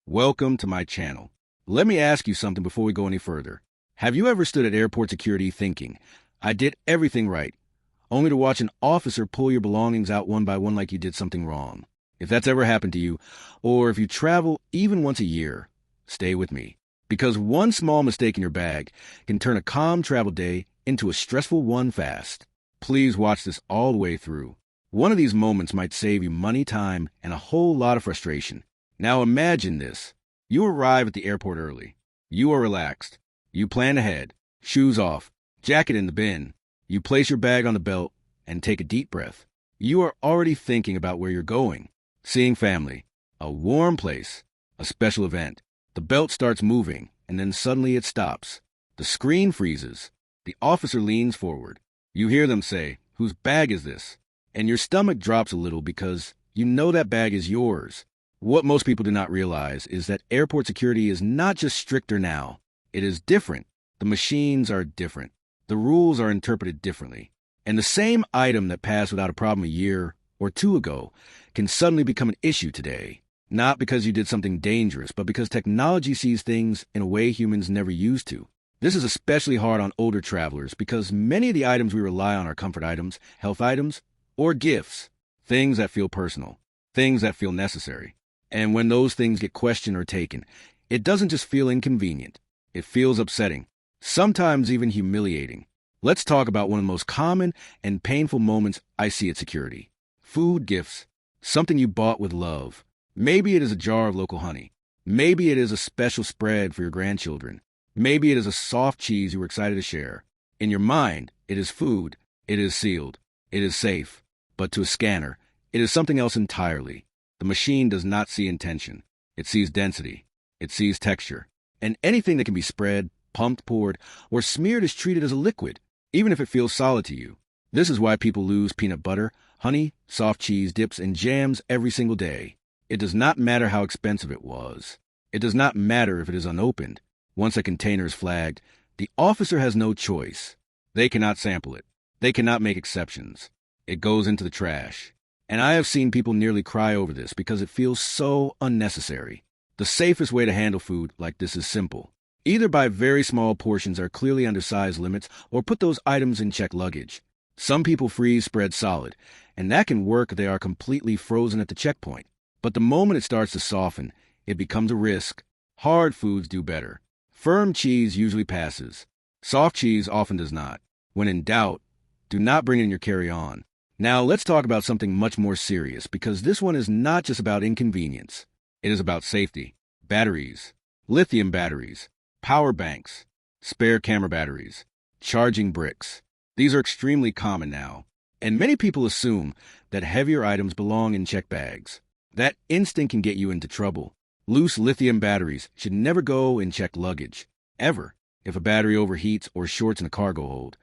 Welcome to my channel. Let me ask you something before we go any further. Have you ever stood at airport security thinking, I did everything right, only to watch an officer pull your belongings out one by one like you did something wrong? If that's ever happened to you, or if you travel even once a year, stay with me. Because one small mistake in your bag can turn a calm travel day into a stressful one fast. Please watch this all the way through. One of these moments might save you money, time, and a whole lot of frustration. Now imagine this. You arrive at the airport early. You are relaxed. You plan ahead. Shoes off. Jacket in the bin. You place your bag on the belt and take a deep breath. You are already thinking about where you're going. Seeing family. A warm place. A special event. The belt starts moving, and then suddenly it stops. The screen freezes. The officer leans forward. You hear them say, "Whose bag is this?" And your stomach drops a little because you know that bag is yours. What most people do not realize is that airport security is not just stricter now. It is different. The machines are different. The rules are interpreted differently. And the same item that passed without a problem a year or two ago can suddenly become an issue today. Not because you did something dangerous, but because technology sees things in a way humans never used to. This is especially hard on older travelers because many of the items we rely on are comfort items, health items, or gifts. Things that feel personal. Things that feel necessary. And when those things get questioned or taken, it doesn't just feel inconvenient. It feels upsetting, sometimes even humiliating. Let's talk about one of the most common and painful moments I see at security. Food gifts, something you bought with love. Maybe it is a jar of local honey. Maybe it is a special spread for your grandchildren. Maybe it is a soft cheese you were excited to share. In your mind, it is food. It is sealed. It is safe. But to a scanner, it is something else entirely. The machine does not see intention. It sees density. It sees texture. And anything that can be spread, pumped, poured, or smeared is treated as a liquid, even if it feels solid to you. This is why people lose peanut butter, honey, soft cheese, dips, and jams every single day. It does not matter how expensive it was. It does not matter if it is unopened. Once a container is flagged, the officer has no choice. They cannot sample it. They cannot make exceptions. It goes into the trash. And I have seen people nearly cry over this because it feels so unnecessary. The safest way to handle food like this is simple. Either buy very small portions or clearly undersized limits, or put those items in checked luggage. Some people freeze spread solid, and that can work if they are completely frozen at the checkpoint. But the moment it starts to soften, it becomes a risk. Hard foods do better. Firm cheese usually passes. Soft cheese often does not. When in doubt, do not bring it in your carry-on. Now let's talk about something much more serious, because this one is not just about inconvenience. It is about safety. Batteries, lithium batteries, power banks, spare camera batteries, charging bricks. These are extremely common now, and many people assume that heavier items belong in checked bags. That instinct can get you into trouble. Loose lithium batteries should never go in checked luggage, ever. If a battery overheats or shorts in a cargo hold,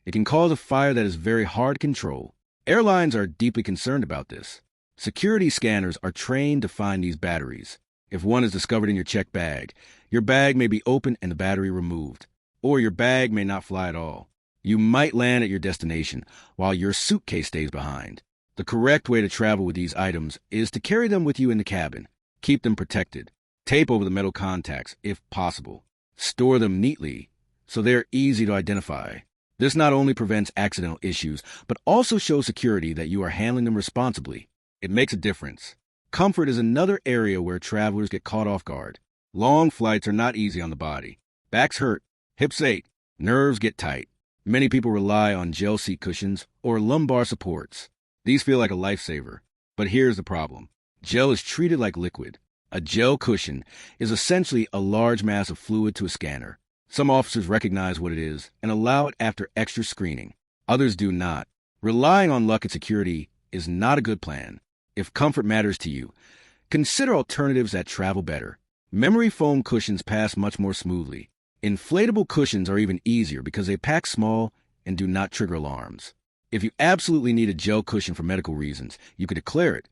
it can cause a fire that is very hard to control. Airlines are deeply concerned about this. Security scanners are trained to find these batteries. If one is discovered in your checked bag, your bag may be opened and the battery removed. Or your bag may not fly at all. You might land at your destination while your suitcase stays behind. The correct way to travel with these items is to carry them with you in the cabin. Keep them protected. Tape over the metal contacts, if possible. Store them neatly so they are easy to identify. This not only prevents accidental issues, but also shows security that you are handling them responsibly. It makes a difference. Comfort is another area where travelers get caught off guard. Long flights are not easy on the body. Backs hurt, hips ache, nerves get tight. Many people rely on gel seat cushions or lumbar supports. These feel like a lifesaver. But here's the problem. Gel is treated like liquid. A gel cushion is essentially a large mass of fluid to a scanner. Some officers recognize what it is and allow it after extra screening. Others do not. Relying on luck at security is not a good plan. If comfort matters to you, consider alternatives that travel better. Memory foam cushions pass much more smoothly. Inflatable cushions are even easier because they pack small and do not trigger alarms. If you absolutely need a gel cushion for medical reasons, you could declare it,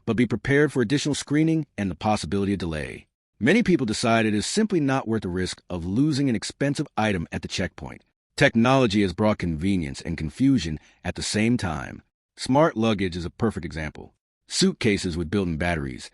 but be prepared for additional screening and the possibility of delay. Many people decide it is simply not worth the risk of losing an expensive item at the checkpoint. Technology has brought convenience and confusion at the same time. Smart luggage is a perfect example. Suitcases with built-in batteries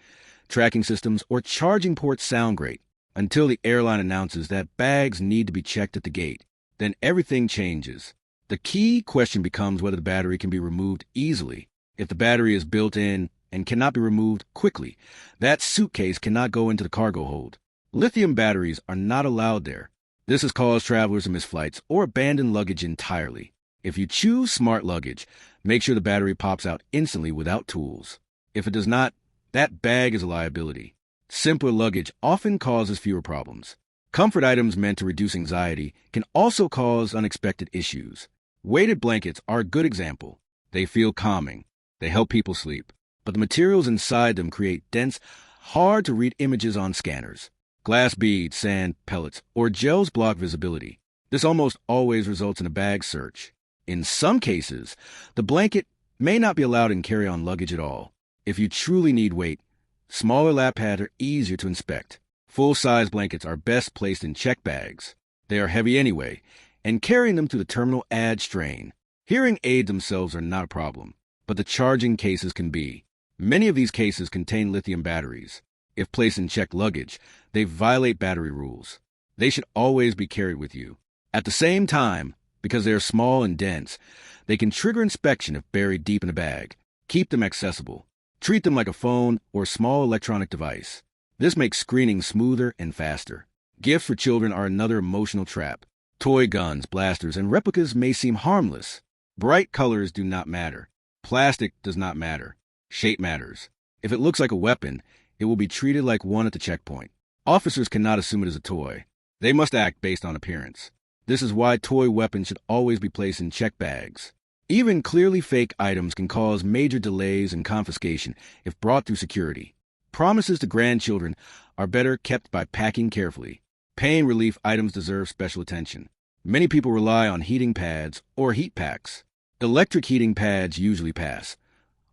tracking systems, or charging ports sound great until the airline announces that bags need to be checked at the gate. Then everything changes. The key question becomes whether the battery can be removed easily. If the battery is built in and cannot be removed quickly, that suitcase cannot go into the cargo hold. Lithium batteries are not allowed there. This has caused travelers to miss flights or abandon luggage entirely. If you choose smart luggage, make sure the battery pops out instantly without tools. If it does not, that bag is a liability. Simpler luggage often causes fewer problems. Comfort items meant to reduce anxiety can also cause unexpected issues. Weighted blankets are a good example. They feel calming. They help people sleep. But the materials inside them create dense, hard-to-read images on scanners. Glass beads, sand, pellets, or gels block visibility. This almost always results in a bag search. In some cases, the blanket may not be allowed in carry-on luggage at all. If you truly need weight, smaller lap pads are easier to inspect. Full-size blankets are best placed in check bags. They are heavy anyway, and carrying them to the terminal adds strain. Hearing aids themselves are not a problem, but the charging cases can be. Many of these cases contain lithium batteries. If placed in checked luggage, they violate battery rules. They should always be carried with you. At the same time, because they are small and dense, they can trigger inspection if buried deep in a bag. Keep them accessible. Treat them like a phone or small electronic device. This makes screening smoother and faster. Gifts for children are another emotional trap. Toy guns, blasters, and replicas may seem harmless. Bright colors do not matter. Plastic does not matter. Shape matters. If it looks like a weapon, it will be treated like one at the checkpoint. Officers cannot assume it is a toy. They must act based on appearance. This is why toy weapons should always be placed in check bags. Even clearly fake items can cause major delays and confiscation if brought through security. Promises to grandchildren are better kept by packing carefully. Pain relief items deserve special attention. Many people rely on heating pads or heat packs. Electric heating pads usually pass,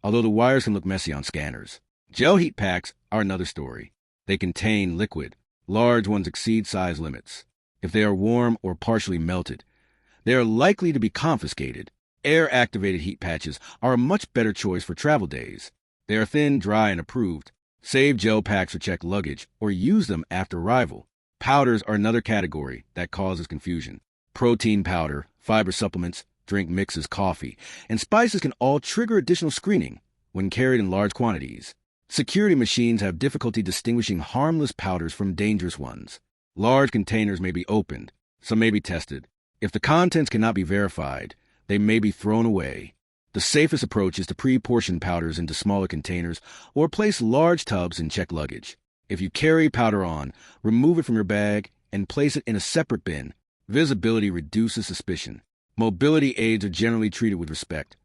although the wires can look messy on scanners. Gel heat packs are another story. They contain liquid. Large ones exceed size limits. If they are warm or partially melted, they are likely to be confiscated. Air-activated heat patches are a much better choice for travel days. They are thin, dry, and approved. Save gel packs for checked luggage or use them after arrival. Powders are another category that causes confusion. Protein powder, fiber supplements, drink mixes, coffee, and spices can all trigger additional screening when carried in large quantities. Security machines have difficulty distinguishing harmless powders from dangerous ones. Large containers may be opened. Some may be tested. If the contents cannot be verified, they may be thrown away. The safest approach is to pre-portion powders into smaller containers or place large tubs in checked luggage. If you carry powder on, remove it from your bag and place it in a separate bin. Visibility reduces suspicion. Mobility aids are generally treated with respect,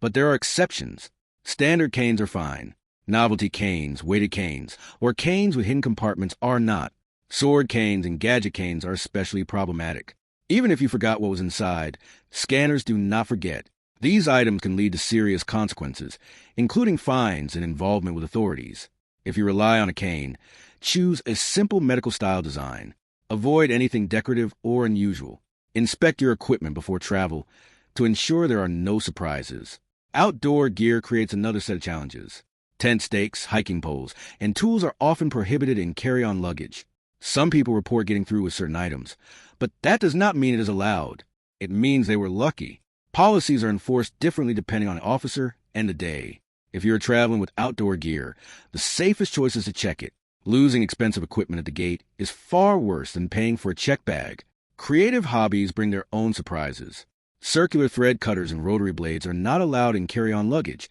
but there are exceptions. Standard canes are fine. Novelty canes, weighted canes, or canes with hidden compartments are not. Sword canes and gadget canes are especially problematic. Even if you forgot what was inside, scanners do not forget. These items can lead to serious consequences, including fines and involvement with authorities. If you rely on a cane, choose a simple medical-style design. Avoid anything decorative or unusual. Inspect your equipment before travel to ensure there are no surprises. Outdoor gear creates another set of challenges. Tent stakes, hiking poles, and tools are often prohibited in carry-on luggage. Some people report getting through with certain items, but that does not mean it is allowed. It means they were lucky. Policies are enforced differently depending on the officer and the day. If you're traveling with outdoor gear, the safest choice is to check it. Losing expensive equipment at the gate is far worse than paying for a check bag. Creative hobbies bring their own surprises. Circular thread cutters and rotary blades are not allowed in carry-on luggage,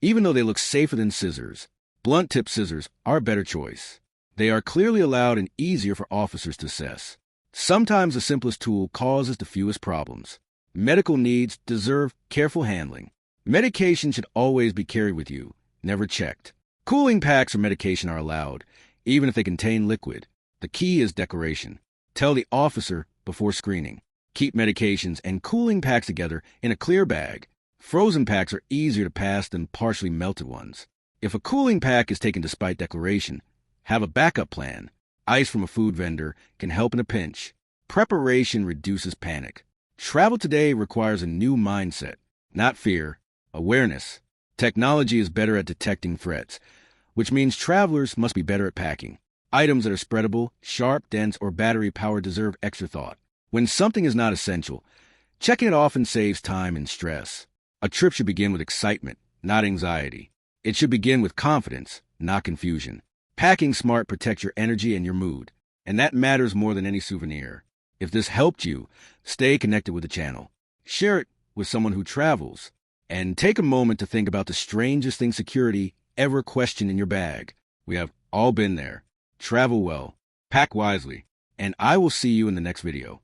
even though they look safer than scissors. Blunt-tip scissors are a better choice. They are clearly allowed and easier for officers to assess. Sometimes the simplest tool causes the fewest problems. Medical needs deserve careful handling. Medication should always be carried with you, never checked. Cooling packs for medication are allowed, even if they contain liquid. The key is declaration. Tell the officer before screening. Keep medications and cooling packs together in a clear bag. Frozen packs are easier to pass than partially melted ones. If a cooling pack is taken despite declaration, have a backup plan. Ice from a food vendor can help in a pinch. Preparation reduces panic. Travel today requires a new mindset, not fear, awareness. Technology is better at detecting threats, which means travelers must be better at packing. Items that are spreadable, sharp, dense, or battery-powered deserve extra thought. When something is not essential, checking it often saves time and stress. A trip should begin with excitement, not anxiety. It should begin with confidence, not confusion. Packing smart protects your energy and your mood, and that matters more than any souvenir. If this helped you, stay connected with the channel. Share it with someone who travels, and take a moment to think about the strangest thing security ever questioned in your bag. We have all been there. Travel well, pack wisely, and I will see you in the next video.